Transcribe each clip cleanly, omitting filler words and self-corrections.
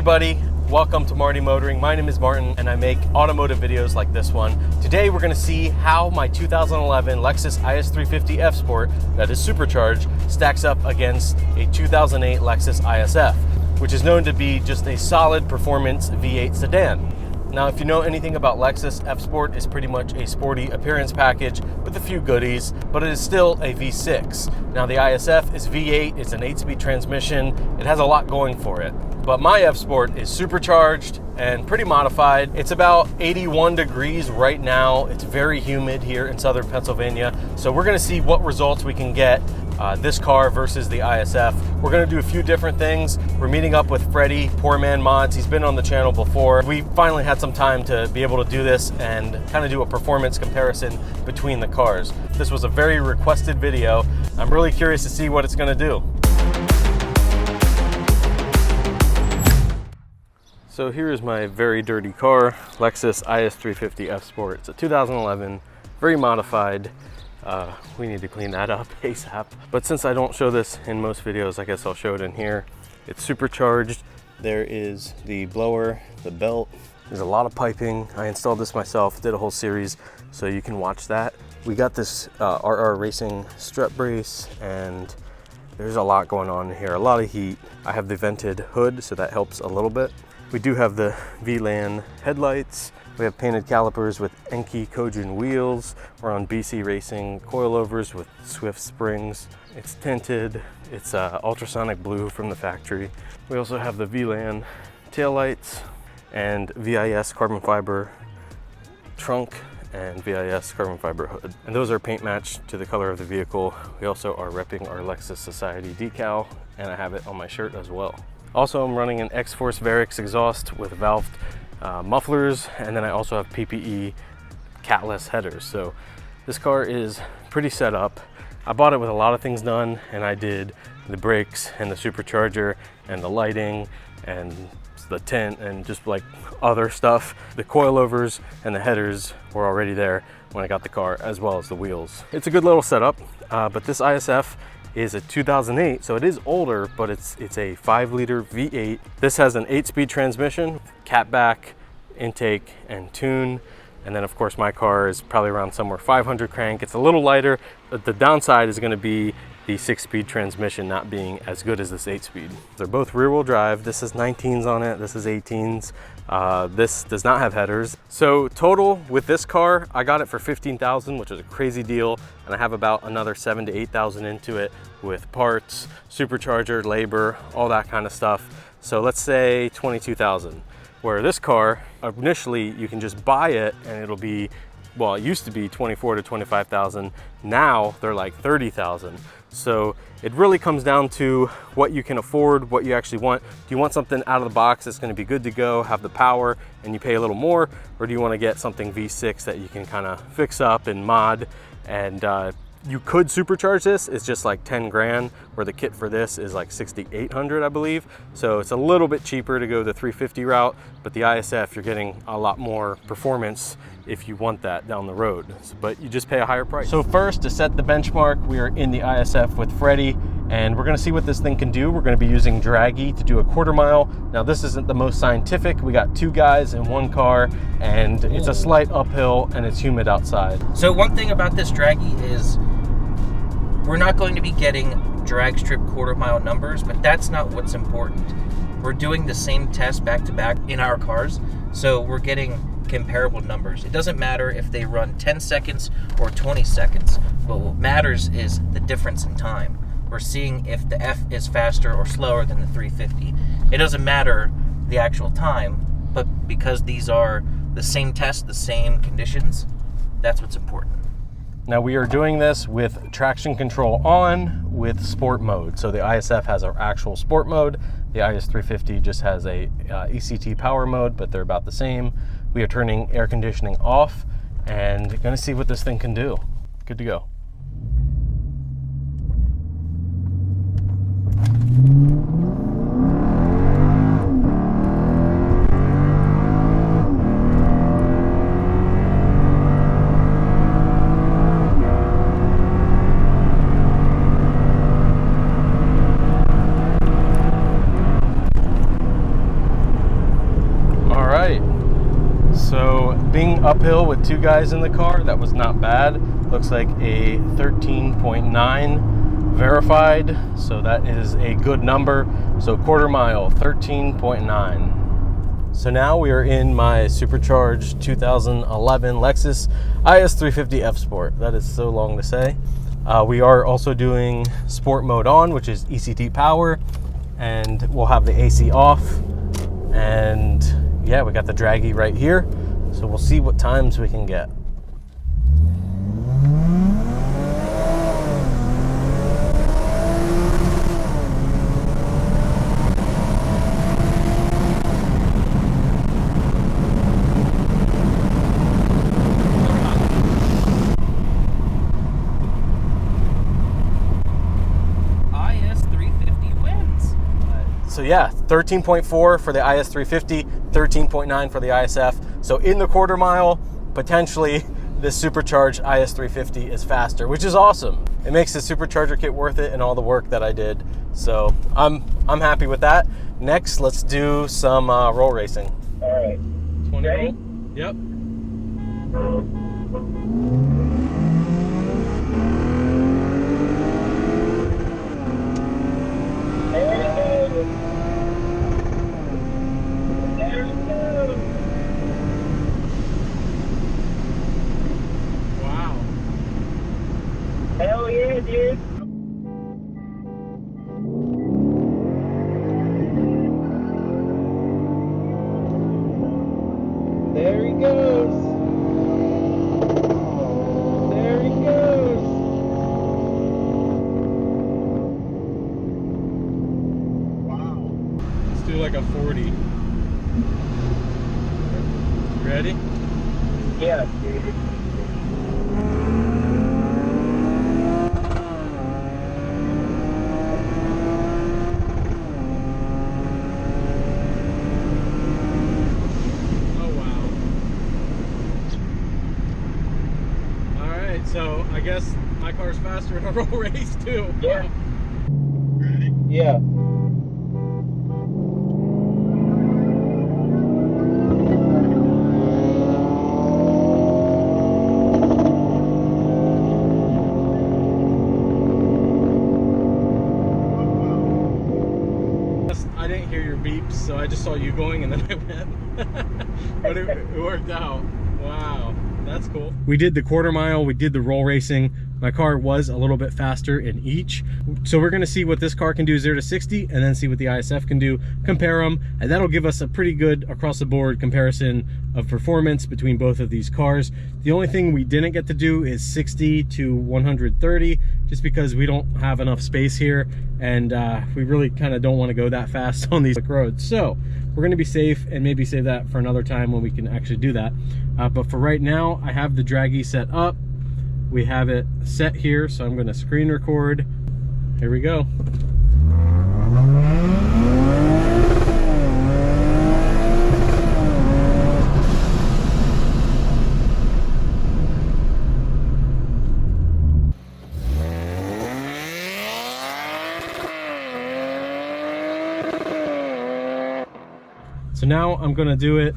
everybody, welcome to Marty Motoring. My name is Martin and I make automotive videos like this one. Today we're going to see how my 2011 Lexus IS 350 F Sport, that is supercharged, stacks up against a 2008 Lexus ISF, which is known to be just a solid performance V8 sedan. Now, if you know anything about Lexus, F Sport is pretty much a sporty appearance package with a few goodies, but it is still a V6. Now, the ISF is V8, it's an 8-speed transmission, it has a lot going for it. But my F Sport is supercharged and pretty modified. It's about 81 degrees right now. It's very humid here in southern Pennsylvania. So we're gonna see what results we can get this car versus the ISF. We're gonna do a few different things. We're meeting up with Freddie, Poor Man Mods. He's been on the channel before. We finally had some time to be able to do this and kind of do a performance comparison between the cars. This was a very requested video. I'm really curious to see what it's gonna do. So here is my very dirty car, Lexus IS 350 F Sport. It's a 2011, very modified. We need to clean that up ASAP. But since I don't show this in most videos, I guess I'll show it in here. It's supercharged. There is the blower, the belt. There's a lot of piping. I installed this myself, did a whole series, so you can watch that. We got this RR Racing strut brace, and there's a lot going on here, a lot of heat. I have the vented hood, so that helps a little bit. We do have the VLAN headlights. We have painted calipers with Enkei Kojun wheels. We're on BC Racing coilovers with Swift springs. It's tinted. It's ultrasonic blue from the factory. We also have the VLAN taillights and VIS carbon fiber trunk and VIS carbon fiber hood. And those are paint matched to the color of the vehicle. We also are repping our Lexus Society decal, and I have it on my shirt as well. Also, I'm running an X-Force Varix exhaust with valved mufflers, and then I also have PPE catless headers. So this car is pretty set up. I bought it with a lot of things done, and I did the brakes and the supercharger and the lighting and the tint and just like other stuff. The coilovers and the headers were already there when I got the car, as well as the wheels. It's a good little setup, but this ISF is a 2008, so it is older, but it's a 5-liter V8. This has an 8-speed transmission, catback, intake, and tune. And then of course my car is probably around somewhere 500 crank. It's a little lighter, but the downside is gonna be the 6-speed transmission not being as good as this 8-speed. They're both rear-wheel drive. This is 19s on it, this is 18s. This does not have headers. So total with this car, I got it for $15,000, which is a crazy deal. And I have about another $7,000 to $8,000 into it with parts, supercharger, labor, all that kind of stuff. So let's say $22,000. Where this car, initially you can just buy it and it'll be, well, it used to be $24,000 to $25,000. Now they're like $30,000. So it really comes down to what you can afford, what you actually want. Do you want something out of the box that's going to be good to go, have the power, and you pay a little more? Or do you want to get something V6 that you can kind of fix up and mod? And you could supercharge this. It's just like 10 grand, where the kit for this is like 6,800, I believe. So it's a little bit cheaper to go the 350 route, but the ISF, you're getting a lot more performance if you want that down the road, but you just pay a higher price. So first, to set the benchmark, we are in the ISF with Freddie, and we're gonna see what this thing can do. We're gonna be using Draggy to do a 1/4 mile. Now this isn't the most scientific. We got 2 guys in 1 car, and it's a slight uphill and it's humid outside. So one thing about this Draggy is we're not going to be getting drag strip 1/4 mile numbers, but that's not what's important. We're doing the same test back to back in our cars, so we're getting comparable numbers. It doesn't matter if they run 10 seconds or 20 seconds. What matters is the difference in time. We're seeing if the F is faster or slower than the 350. It doesn't matter the actual time, but because these are the same test, the same conditions, that's what's important. Now we are doing this with traction control on with sport mode. So the ISF has our actual sport mode. The IS 350 just has a ECT power mode, but they're about the same. We are turning air conditioning off and gonna see what this thing can do. Good to go. being uphill with 2 guys in the car, that was not bad. Looks like a 13.9 verified, so that is a good number. So quarter mile, 13.9. So now we are in my supercharged 2011 Lexus IS 350 F Sport. That is so long to say. We are also doing sport mode on, which is ECT power, and we'll have the AC off. And yeah, we got the draggy right here. So we'll see what times we can get. So yeah, 13.4 for the IS 350, 13.9 for the ISF. So in the quarter mile, potentially this supercharged IS 350 is faster, which is awesome. It makes the supercharger kit worth it and all the work that I did. So I'm happy with that. Next, let's do some roll racing. All right. 20 Ready? roll? Yep. Hell yeah, dude. There he goes. There he goes. Wow. Let's do like a 40. Ready? Yeah, dude. So I guess my car's faster in a roll race too. Yeah. Ready? Yeah. I didn't hear your beeps, so I just saw you going and then I went. But it worked out. Wow. That's cool. We did the quarter mile, we did the roll racing. My car was a little bit faster in each. So we're gonna see what this car can do 0 to 60 and then see what the ISF can do, compare them, and that'll give us a pretty good across the board comparison of performance between both of these cars. The only thing we didn't get to do is 60 to 130, just because we don't have enough space here and we really kind of don't want to go that fast on these roads. So we're going to be safe and maybe save that for another time when we can actually do that. But for right now, I have the draggy set up. We have it set here, so I'm going to screen record. Here we go. So now I'm gonna do it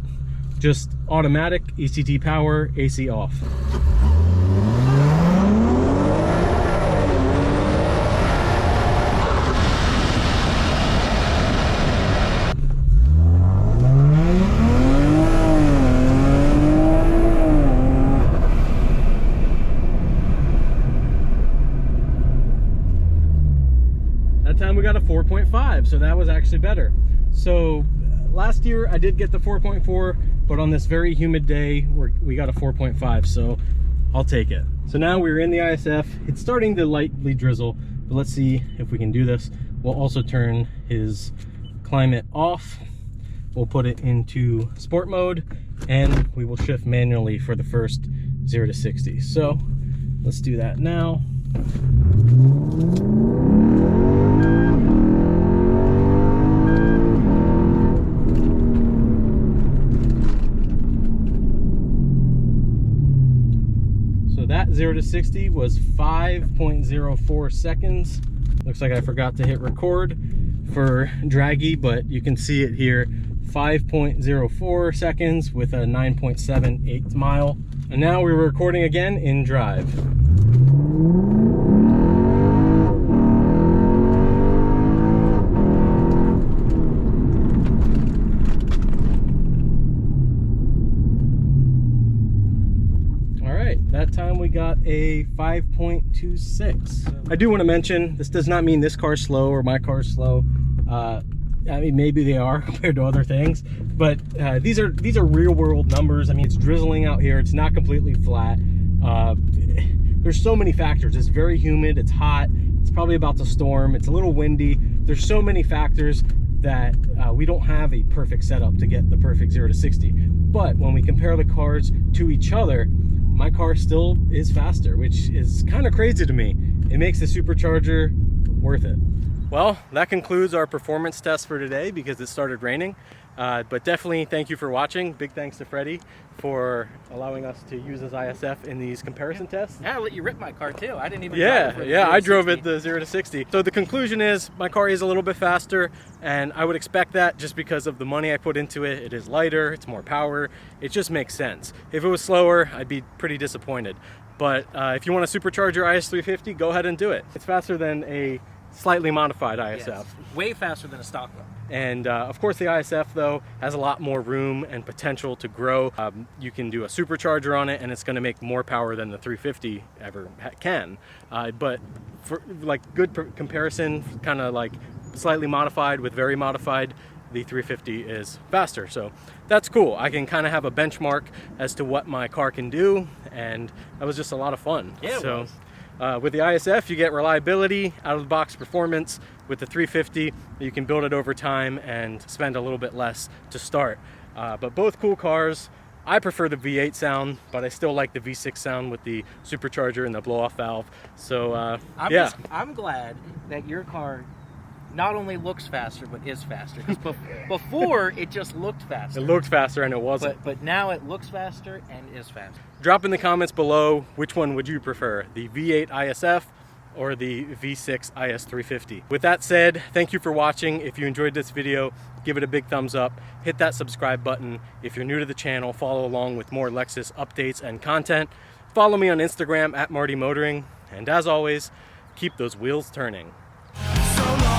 just automatic, ECT power, AC off. That time we got a 4.5, so that was actually better. So last year I did get the 4.4, but on this very humid day we got a 4.5, so I'll take it. So now we're in the ISF. It's starting to lightly drizzle, but let's see if we can do this. We'll also turn his climate off. We'll put it into sport mode, and we will shift manually for the first 0 to 60. So let's do that now. That 0 to 60 was 5.04 seconds. Looks like I forgot to hit record for draggy, but you can see it here. 5.04 seconds with a 9.78 mile. And now we're recording again in drive. That time we got a 5.26. I do want to mention, this does not mean this car's slow or my car's slow. I mean, maybe they are compared to other things, but these are real world numbers. I mean, it's drizzling out here. It's not completely flat. There's so many factors. It's very humid. It's hot. It's probably about to storm. It's a little windy. There's so many factors that we don't have a perfect setup to get the perfect 0 to 60. But when we compare the cars to each other, my car still is faster, which is kind of crazy to me. It makes the supercharger worth it. Well, that concludes our performance test for today because it started raining. But definitely thank you for watching. Big thanks to Freddie for allowing us to use his ISF in these comparison tests. Yeah, I let you rip my car too. I didn't even Yeah, drive it yeah, I drove it the 0 to 60. So the conclusion is my car is a little bit faster, and I would expect that just because of the money I put into it. It is lighter, it's more power. It just makes sense. If it was slower, I'd be pretty disappointed. But if you want to supercharge your IS350, go ahead and do it. It's faster than a slightly modified ISF. Yes, way faster than a stock one. And of course the ISF though has a lot more room and potential to grow. You can do a supercharger on it and it's going to make more power than the 350 ever can. But for like good comparison, kind of like slightly modified with very modified, the 350 is faster. So that's cool. I can kind of have a benchmark as to what my car can do, and that was just a lot of fun. Yeah, it was. With the ISF, you get reliability, out-of-the-box performance. With the 350, you can build it over time and spend a little bit less to start. But both cool cars. I prefer the V8 sound, but I still like the V6 sound with the supercharger and the blow-off valve. So, I'm glad that your car not only looks faster, but is faster. Because before, it just looked faster. It looked faster and it wasn't. But now it looks faster and is faster. Drop in the comments below, which one would you prefer? The V8 ISF or the V6 IS350? With that said, thank you for watching. If you enjoyed this video, give it a big thumbs up. Hit that subscribe button. If you're new to the channel, follow along with more Lexus updates and content. Follow me on Instagram at Marty Motoring. And as always, keep those wheels turning. So